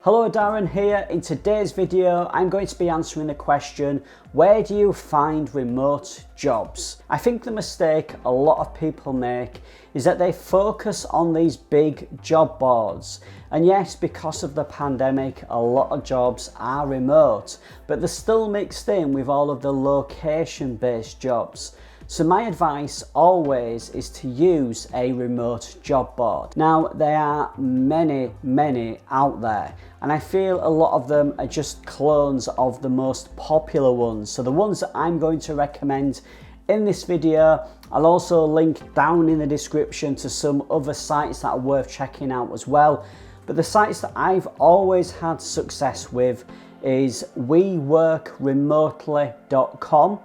Hello, Darren here. In today's video, I'm going to be answering the question, where do you find remote jobs? I think the mistake a lot of people make is that they focus on these big job boards. And yes, because of the pandemic, a lot of jobs are remote, but they're still mixed in with all of the location-based jobs. So my advice always is to use a remote job board. Now, there are many out there, and I feel a lot of them are just clones of the most popular ones. So the ones that I'm going to recommend in this video, I'll also link down in the description to some other sites that are worth checking out as well. But the sites that I've always had success with is weworkremotely.com,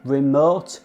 remote.co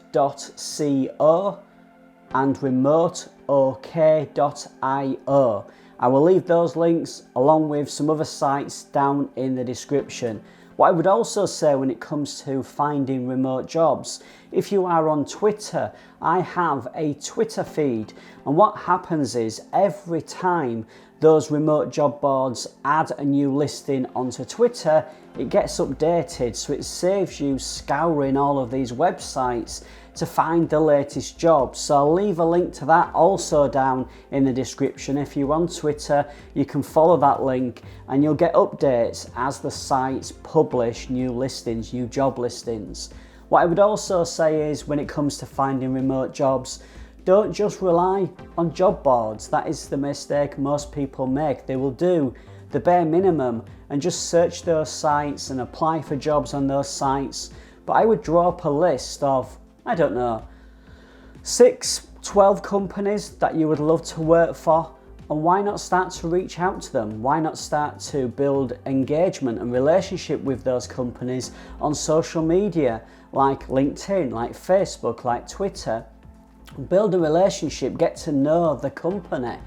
and remoteok.io. I will leave those links along with some other sites down in the description. What I would also say when it comes to finding remote jobs, if you are on Twitter, I have a Twitter feed, and what happens is every time those remote job boards add a new listing onto Twitter, it gets updated, so it saves you scouring all of these websites to find the latest jobs. So I'll leave a link to that also down in the description. If you're on Twitter, you can follow that link and you'll get updates as the sites publish new listings, new job listings. What I would also say is, when it comes to finding remote jobs, don't just rely on job boards. That is the mistake most people make. They will do the bare minimum and just search those sites and apply for jobs on those sites. But I would draw up a list of, I don't know, 6, 12 companies that you would love to work for, and why not start to reach out to them? Why not start to build engagement and relationship with those companies on social media like LinkedIn, like Facebook, like Twitter? Build a relationship, get to know the company,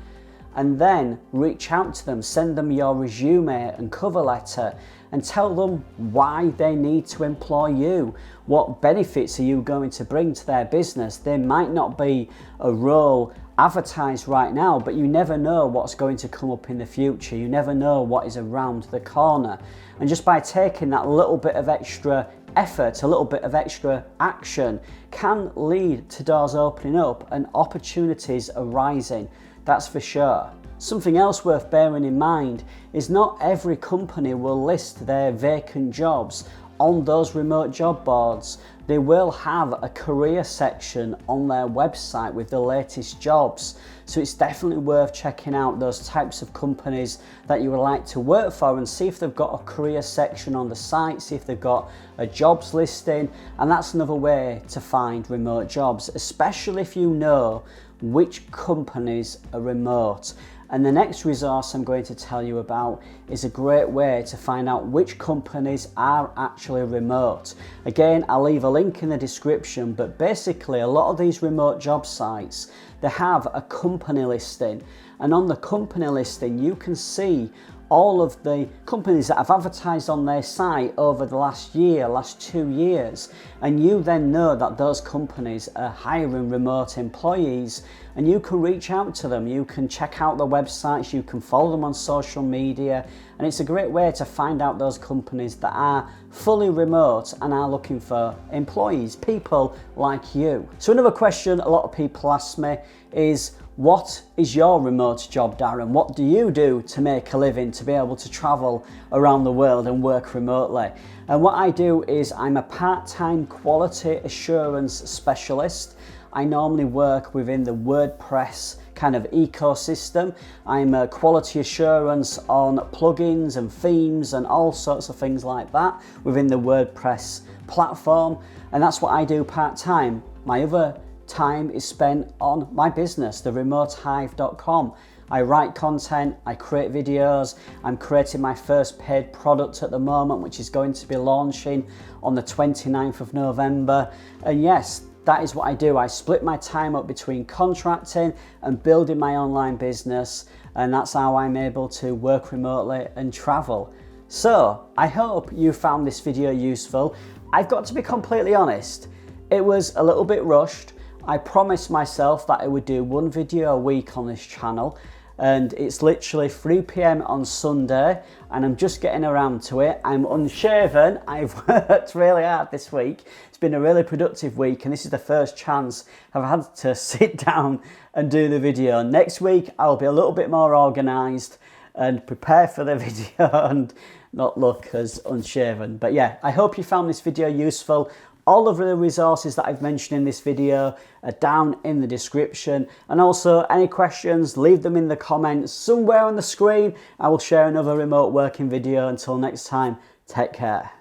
and then reach out to them, send them your resume and cover letter and tell them why they need to employ you. What benefits are you going to bring to their business? There might not be a role advertised right now, but you never know what's going to come up in the future. You never know what is around the corner. And just by taking that little bit of extra effort, a little bit of extra action, can lead to doors opening up and opportunities arising. That's for sure. Something else worth bearing in mind is not every company will list their vacant jobs on those remote job boards. They will have a career section on their website with the latest jobs. So it's definitely worth checking out those types of companies that you would like to work for and see if they've got a career section on the site, see if they've got a jobs listing. And that's another way to find remote jobs, especially if you know which companies are remote. And the next resource I'm going to tell you about is a great way to find out which companies are actually remote. Again, I'll leave a link in the description, but basically a lot of these remote job sites, they have a company listing, and on the company listing you can see all of the companies that have advertised on their site over the last year, last 2 years, and you then know that those companies are hiring remote employees, and you can reach out to them, you can check out their websites, you can follow them on social media, and it's a great way to find out those companies that are fully remote and are looking for employees, people like you. So another question a lot of people ask me is, what is your remote job, Darren? What do you do to make a living, to be able to travel around the world and work remotely? And what I do is I'm a part-time quality assurance specialist. I normally work within the WordPress kind of ecosystem. I'm a quality assurance on plugins and themes and all sorts of things like that within the WordPress platform. And that's what I do part-time. My other time is spent on my business, the remotehive.com. I write content, I create videos, I'm creating my first paid product at the moment, which is going to be launching on the 29th of November. And yes, that is what I do. I split my time up between contracting and building my online business, and that's how I'm able to work remotely and travel. So I hope you found this video useful. I've got to be completely honest, it was a little bit rushed. I promised myself that I would do one video a week on this channel, and it's literally 3 p.m. on Sunday and I'm just getting around to it. I'm unshaven. I've worked really hard this week. It's been a really productive week and this is the first chance I've had to sit down and do the video. Next week I'll be a little bit more organised and prepare for the video and not look as unshaven. But yeah, I hope you found this video useful. All of the resources that I've mentioned in this video are down in the description. And also, any questions, leave them in the comments somewhere on the screen. I will share another remote working video. Until next time, take care.